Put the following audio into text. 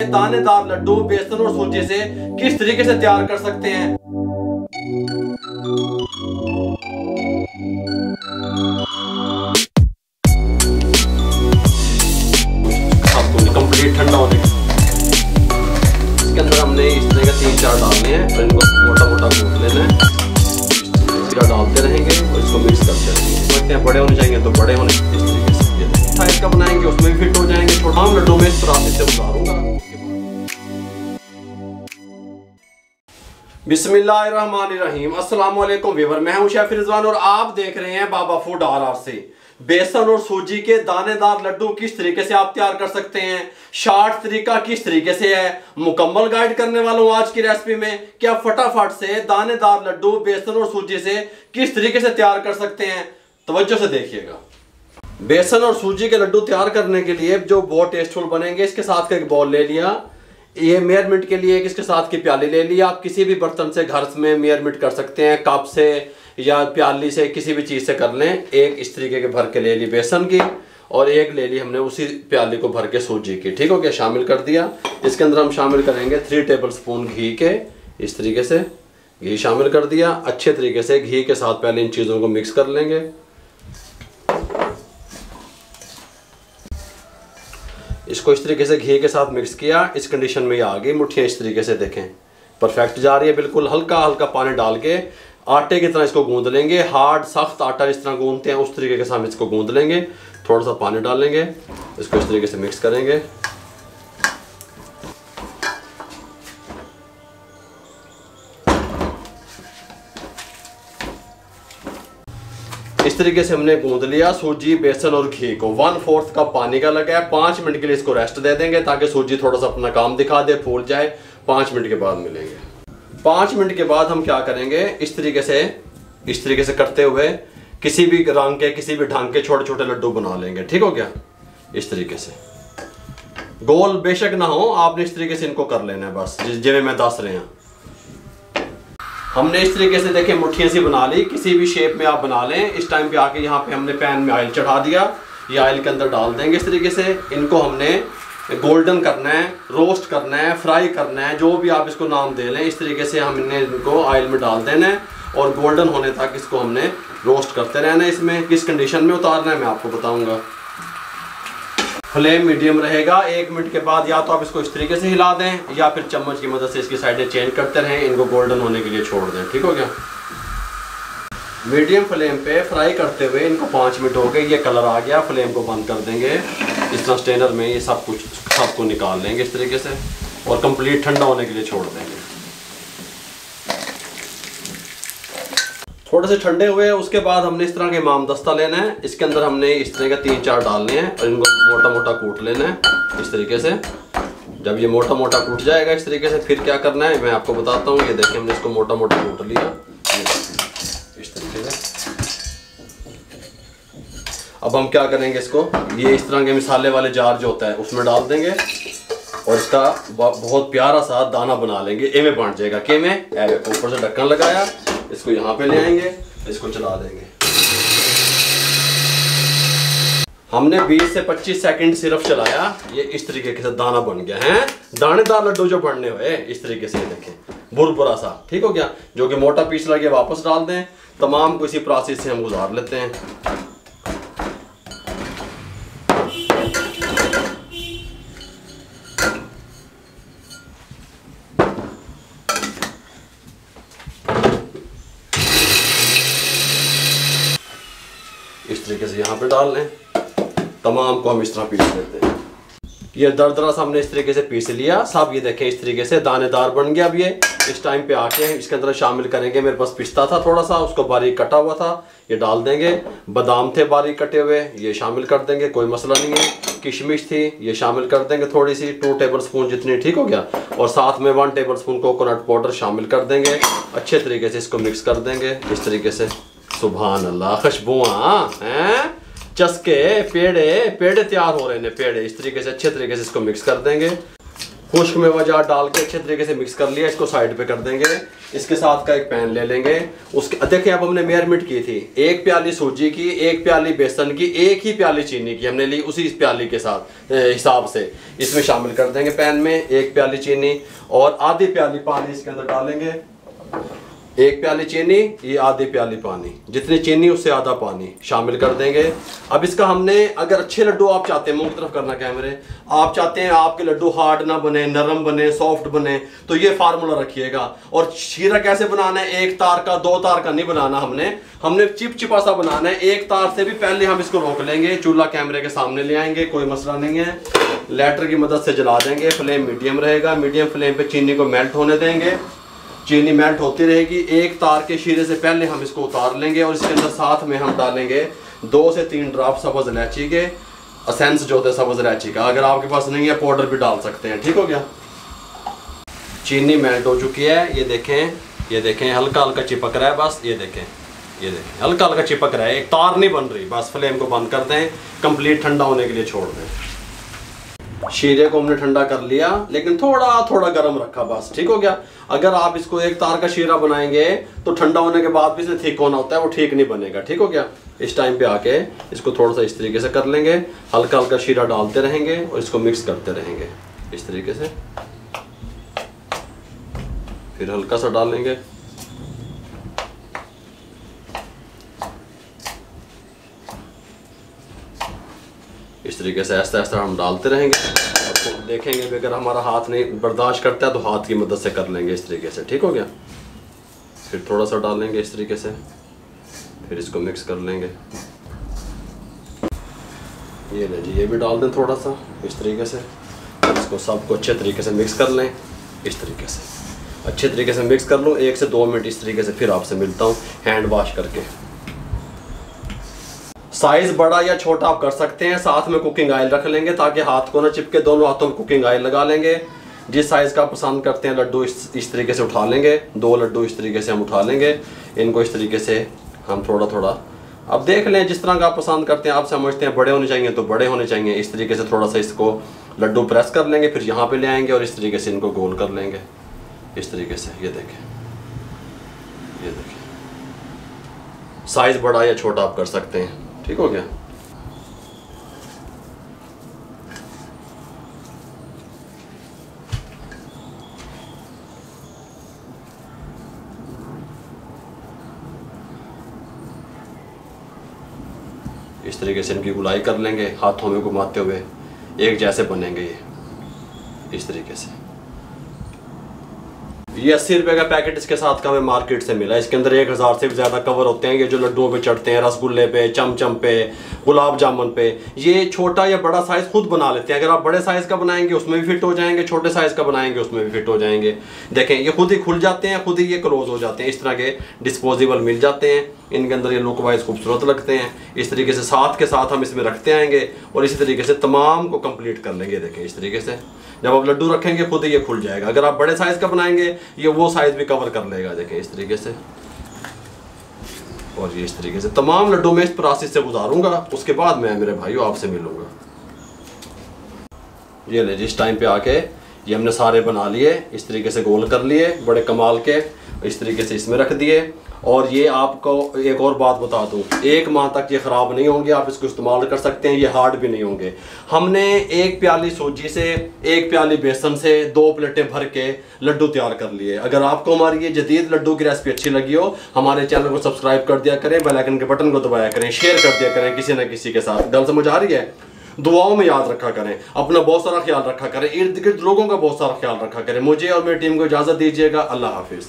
दानेदार लड्डू बेसन और सूजी से किस तरीके से तैयार कर सकते हैं। कंप्लीट ठंडा होने इसके अंदर हमने इस तरह का 3-4 डालने हैं और इनको मोटा मोटा कूट लेना है। जीरा डालते रहेंगे और इसको मिक्स करते रहेंगे। समझते हैं बड़े होने चाहिए तो बड़े होने इस तरीके से साइज का बनाएंगे, उसमें भी फिट हो जाएंगे। छोटा हम लड्डू में इस तरह से उतारूंगा। बिस्मिल्लाहिर्रहमानिर्रहीम। अस्सलाम वालेकुम व्यूअर, मैं हूं शेफ रिजवान और आप देख रहे हैं बाबा फूड RR से। बेसन और सूजी के दानेदार लड्डू किस तरीके से आप तैयार कर सकते हैं, शॉर्ट तरीका किस तरीके से है, मुकम्मल गाइड करने वाला हूं आज की रेसिपी में। क्या फटाफट से दानेदार लड्डू बेसन और सूजी से किस तरीके से तैयार कर सकते हैं, तवज्जो से देखिएगा। बेसन और सूजी के लड्डू तैयार करने के लिए जो बहुत टेस्टफुल बनेंगे, इसके साथ का एक बॉल ले लिया, ये मेजरमेंट के लिए इसके साथ की प्याली ले ली। आप किसी भी बर्तन से घर में मेजरमेंट कर सकते हैं, कप से या प्याली से, किसी भी चीज़ से कर लें। एक इस तरीके के भर के ले ली बेसन की और एक ले ली हमने उसी प्याली को भर के सूजी की। ठीक हो गया, शामिल कर दिया। इसके अंदर हम शामिल करेंगे 3 टेबल स्पून घी के। इस तरीके से घी शामिल कर दिया। अच्छे तरीके से घी के साथ पहले इन चीज़ों को मिक्स कर लेंगे। इसको इस तरीके से घी के साथ मिक्स किया। इस कंडीशन में ये आ गई मुट्ठियाँ। इस तरीके से देखें परफेक्ट जा रही है बिल्कुल। हल्का हल्का पानी डाल के आटे की तरह इसको गूंद लेंगे। हार्ड सख्त आटा जिस तरह गूंदते हैं उस तरीके के साथ इसको गूंद लेंगे। थोड़ा सा पानी डालेंगे, इसको इस तरीके से मिक्स करेंगे। इस तरीके से हमने गूंद लिया सूजी, बेसन और घी को। 1/4 कप पानी का लगा है। 5 मिनट के लिए इसको रेस्ट दे देंगे ताकि सूजी थोड़ा सा अपना काम दिखा दे, फूल जाए। 5 मिनट के बाद मिलेंगे। 5 मिनट के बाद हम क्या करेंगे, इस तरीके से करते हुए किसी भी रंग के, किसी भी ढंग के छोटे छोटे लड्डू बना लेंगे। ठीक हो गया। इस तरीके से गोल बेशक ना हो, आपने इस तरीके से इनको कर लेना है बस, जिन्हें मैं दस रहे हैं। हमने इस तरीके से देखें मुट्ठियाँ सी बना ली। किसी भी शेप में आप बना लें। इस टाइम पे आके यहाँ पे हमने पैन में ऑयल चढ़ा दिया। ये ऑयल के अंदर डाल देंगे इस तरीके से। इनको हमने गोल्डन करना है, रोस्ट करना है, फ्राई करना है, जो भी आप इसको नाम दे लें। इस तरीके से हमने इनको ऑयल में डाल देना है और गोल्डन होने तक इसको हमने रोस्ट करते रहना है। इसमें किस कंडीशन में उतारना है मैं आपको बताऊँगा। फ्लेम मीडियम रहेगा। 1 मिनट के बाद या तो आप इसको इस तरीके से हिला दें या फिर चम्मच की मदद से इसकी साइडें चेंज करते रहें। इनको गोल्डन होने के लिए छोड़ दें। ठीक हो गया। मीडियम फ्लेम पे फ्राई करते हुए इनको 5 मिनट हो गए। ये कलर आ गया। फ्लेम को बंद कर देंगे। इस तरह स्ट्रेनर में ये सबको निकाल लेंगे इस तरीके से और कंप्लीट ठंडा होने के लिए छोड़ देंगे। थोड़े से ठंडे हुए, उसके बाद हमने इस तरह के इमाम दस्ता लेना है। इसके अंदर हमने इस तरह के 3-4 डालने हैं और इनको मोटा मोटा कूट लेना है इस तरीके से। जब ये मोटा मोटा कूट जाएगा इस तरीके से, फिर क्या करना है मैं आपको बताता हूँ। ये देखिए हमने इसको मोटा मोटा कूट लिया इस तरीके से। अब हम क्या करेंगे, इसको ये इस तरह के मिसाले वाले जार जो होता है उसमें डाल देंगे और इसका बहुत प्यारा सा दाना बना लेंगे। एवे बन जाएगा कि में ऊपर से ढक्कन लगाया, इसको यहाँ पे ले आएंगे, इसको चला देंगे। हमने 20 से 25 सेकंड सिर्फ चलाया। ये इस तरीके से दाना बन गया है। दानेदार लड्डू जो बनने हुए इस तरीके से देखें, बुरबुरा सा। ठीक हो गया। जो कि मोटा पीस लगे वापस डाल दें। तमाम को इसी प्रोसेस से हम गुजार लेते हैं। इस तरीके से यहाँ पे डाल लें। तमाम को हम इस तरह पीस लेते हैं। ये दरदरा सा हमने इस तरीके से पीस लिया सब। ये देखें इस तरीके से दानेदार बन गया। अब ये इस टाइम पे आके इसके अंदर शामिल करेंगे। मेरे पास पिस्ता था थोड़ा सा, उसको बारीक कटा हुआ था, ये डाल देंगे। बादाम थे बारीक कटे हुए, ये शामिल कर देंगे, कोई मसला नहीं है। किशमिश थी, ये शामिल कर देंगे थोड़ी सी, 2 टेबल स्पून जितनी। ठीक हो गया। और साथ में 1 टेबल स्पून कोकोनट पाउडर शामिल कर देंगे। अच्छे तरीके से इसको मिक्स कर देंगे इस तरीके से। सुभान अल्लाह, खुशबुआं हैं, चस्के, पेड़े तैयार हो रहे हैं। पेड़े इस तरीके से अच्छे तरीके से इसको मिक्स कर देंगे। खुश्क मेवा जार डाल के अच्छे तरीके से मिक्स कर लिया, इसको साइड पे कर देंगे। इसके साथ का एक पैन ले लेंगे, उसके देखिए अब हमने मेजरमेंट की थी 1 प्याली सूजी की, 1 प्याली बेसन की, 1 ही प्याली चीनी की हमने ली, उसी इस प्याली के साथ हिसाब से इसमें शामिल कर देंगे। पैन में 1 प्याली चीनी और आधी प्याली पानी इसके अंदर डालेंगे। 1 प्याली चीनी, ये आधी प्याली पानी, जितनी चीनी उससे आधा पानी शामिल कर देंगे। अब इसका हमने, अगर अच्छे लड्डू आप चाहते हैं, मुंह की तरफ करना कैमरे, आप चाहते हैं आपके लड्डू हार्ड ना बने, नरम बने, सॉफ्ट बने, तो ये फार्मूला रखिएगा। और शीरा कैसे बनाना है, 1 तार का 2 तार का नहीं बनाना, हमने चिपचिपा सा बनाना है। 1 तार से भी पहले हम इसको रोक लेंगे, चूल्हा कैमरे के सामने ले आएंगे, कोई मसला नहीं है। लाइटर की मदद से जला देंगे, फ्लेम मीडियम रहेगा, मीडियम फ्लेम पे चीनी को मेल्ट होने देंगे। चीनी मेल्ट होती रहेगी। 1 तार के शीरे से पहले हम इसको उतार लेंगे और इसके अंदर साथ में हम डालेंगे 2 से 3 ड्रॉप सब्ज़ इलायची के एसेंस जो होता है सब्ज़ इलायची का। अगर आपके पास नहीं है पाउडर भी डाल सकते हैं। ठीक हो गया। चीनी मेल्ट हो चुकी है, ये देखें हल्का हल्का चिपक रहा है, बस ये देखें हल्का हल्का चिपक रहा है, एक तार नहीं बन रही। बस फ्लेम को बंद कर दें, कंप्लीट ठंडा होने के लिए छोड़ दें। शीरे को हमने ठंडा कर लिया, लेकिन थोड़ा थोड़ा गर्म रखा, बस ठीक हो गया। अगर आप इसको 1 तार का शीरा बनाएंगे तो ठंडा होने के बाद भी इसे थिक होना होता है, वो ठीक नहीं बनेगा। ठीक हो गया। इस टाइम पे आके इसको थोड़ा सा इस तरीके से कर लेंगे, हल्का हल्का शीरा डालते रहेंगे और इसको मिक्स करते रहेंगे इस तरीके से। फिर हल्का सा डालेंगे, इस तरीके से ऐसा ऐसा हम डालते रहेंगे। और देखेंगे कि अगर हमारा हाथ नहीं बर्दाश्त करता है तो हाथ की मदद से कर लेंगे इस तरीके से। ठीक हो गया। फिर थोड़ा सा डालेंगे इस तरीके से, फिर इसको मिक्स कर लेंगे। ये ले जी, ये भी डाल दें थोड़ा सा इस तरीके से। इसको सबको अच्छे तरीके से मिक्स कर लें, इस तरीके से अच्छे तरीके से मिक्स कर लूँ 1 से 2 मिनट इस तरीके से। फिर आपसे मिलता हूँ हैंड वॉश करके। साइज बड़ा या छोटा आप कर सकते हैं। साथ में कुकिंग ऑयल रख लेंगे ताकि हाथ को ना चिपके, दोनों हाथों में कुकिंग ऑयल लगा लेंगे। जिस साइज का पसंद करते हैं लड्डू इस तरीके से उठा लेंगे। 2 लड्डू इस तरीके से हम उठा लेंगे, इनको इस तरीके से हम थोड़ा थोड़ा, अब देख लें जिस तरह का आप पसंद करते हैं। आप समझते हैं बड़े होने चाहिए तो बड़े होने चाहिए। इस तरीके से थोड़ा सा इसको लड्डू प्रेस कर लेंगे, फिर यहाँ पे ले आएंगे और इस तरीके से इनको गोल कर लेंगे इस तरीके से। ये देखें साइज बड़ा या छोटा आप कर सकते हैं। ठीक हो गया। इस तरीके से इनकी गुलाई कर लेंगे, हाथों में घुमाते हुए एक जैसे बनेंगे ये इस तरीके से। ये 80 रुपये का पैकेट इसके साथ का हमें मार्केट से मिला। इसके अंदर 1000 से भी ज़्यादा कवर होते हैं। ये जो लड्डुओं पे चढ़ते हैं, रसगुल्ले पे, चमचम पे, गुलाब जामुन पे, ये छोटा या बड़ा साइज़ खुद बना लेते हैं। अगर आप बड़े साइज़ का बनाएंगे उसमें भी फिट हो जाएंगे, छोटे साइज़ का बनाएंगे उसमें भी फिट हो जाएंगे। देखें ये खुद ही खुल जाते हैं, खुद ही ये क्लोज हो जाते हैं। इस तरह के डिस्पोजेबल मिल जाते हैं, इनके अंदर ये लुक वाइज खूबसूरत लगते हैं। इस तरीके से साथ के साथ हम इसमें रखते आएंगे और इसी तरीके से तमाम को कंप्लीट कर लेंगे। देखें इस तरीके से जब आप लड्डू रखेंगे खुद ही ये खुल जाएगा। अगर आप बड़े साइज़ का बनाएंगे ये वो साइज़ भी कवर कर लेगा। देखें इस तरीके से, और ये इस तरीके से तमाम लड्डू में इस प्रोसेस से गुजारूंगा। उसके बाद मैं मेरे भाइयों आपसे मिलूंगा। ये ले जिस टाइम पे आके ये हमने सारे बना लिए, इस तरीके से गोल कर लिए बड़े कमाल के, इस तरीके से इसमें रख दिए। और ये आपको एक और बात बता दूं, 1 माह तक ये ख़राब नहीं होंगे, आप इसको इस्तेमाल कर सकते हैं, ये हार्ड भी नहीं होंगे। हमने 1 प्याली सूजी से, 1 प्याली बेसन से 2 प्लेटें भर के लड्डू तैयार कर लिए। अगर आपको हमारी ये जदीद लड्डू की रेसिपी अच्छी लगी हो, हमारे चैनल को सब्सक्राइब कर दिया करें, बेल आइकन के बटन को दबाया करें, शेयर कर दिया करें किसी न किसी के साथ। गल समझ आ रही है? दुआओं में याद रखा करें, अपना बहुत सारा ख्याल रखा करें, इर्द गिर्द लोगों का बहुत सारा ख्याल रखा करें। मुझे और मेरी टीम को इजाज़त दीजिएगा। अल्लाह हाफिज़।